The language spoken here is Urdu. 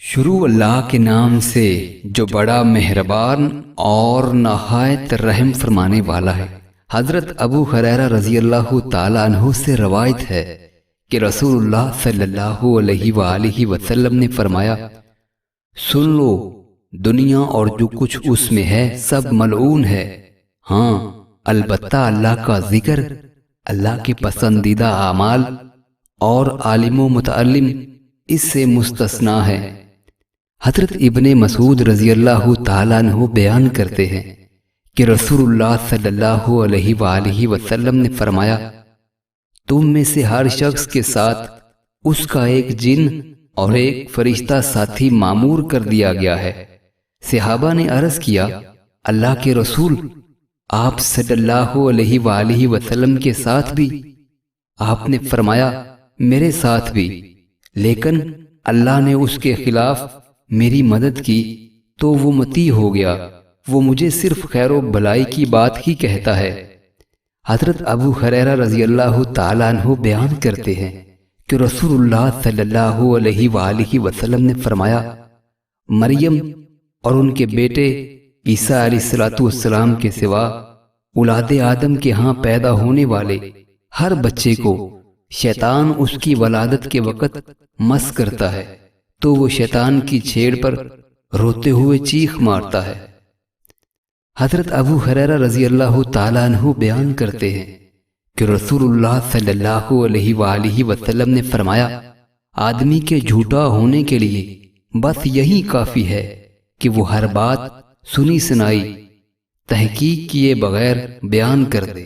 شروع اللہ کے نام سے جو بڑا مہربان اور نہایت رحم فرمانے والا ہے۔ حضرت ابو ہریرہ رضی اللہ تعالیٰ عنہ سے روایت ہے کہ رسول اللہ صلی اللہ علیہ وآلہ وسلم نے فرمایا، سن لو، دنیا اور جو کچھ اس میں ہے سب ملعون ہے، ہاں البتہ اللہ کا ذکر، اللہ کے پسندیدہ اعمال اور عالم و متعلم اس سے مستثنیٰ ہے۔ حضرت ابن مسعود رضی اللہ تعالیٰ عنہ بیان کرتے ہیں کہ رسول اللہ صلی اللہ علیہ وآلہ وسلم نے فرمایا، تم میں سے ہر شخص کے ساتھ اس کا ایک جن اور ایک فرشتہ ساتھی معمور کر دیا گیا ہے۔ صحابہ نے عرض کیا، اللہ کے رسول، آپ صلی اللہ علیہ وآلہ وسلم کے ساتھ بھی؟ آپ نے فرمایا، میرے ساتھ بھی، لیکن اللہ نے اس کے خلاف میری مدد کی تو وہ مطیع ہو گیا، وہ مجھے صرف خیر و بلائی کی بات ہی کہتا ہے۔ حضرت ابو ہریرہ رضی اللہ تعالیٰ عنہ بیان کرتے ہیں کہ رسول اللہ صلی اللہ علیہ وآلہ وسلم نے فرمایا، مریم اور ان کے بیٹے عیسیٰ علیہ السلام کے سوا اولاد آدم کے ہاں پیدا ہونے والے ہر بچے کو شیطان اس کی ولادت کے وقت مس کرتا ہے تو وہ شیطان کی چھیڑ پر روتے ہوئے چیخ مارتا ہے۔ حضرت ابو ہریرہ رضی اللہ تعالیٰ عنہ بیان کرتے ہیں کہ رسول اللہ صلی اللہ علیہ وآلہ وسلم نے فرمایا، آدمی کے جھوٹا ہونے کے لیے بس یہی کافی ہے کہ وہ ہر بات سنی سنائی تحقیق کیے بغیر بیان کر دے۔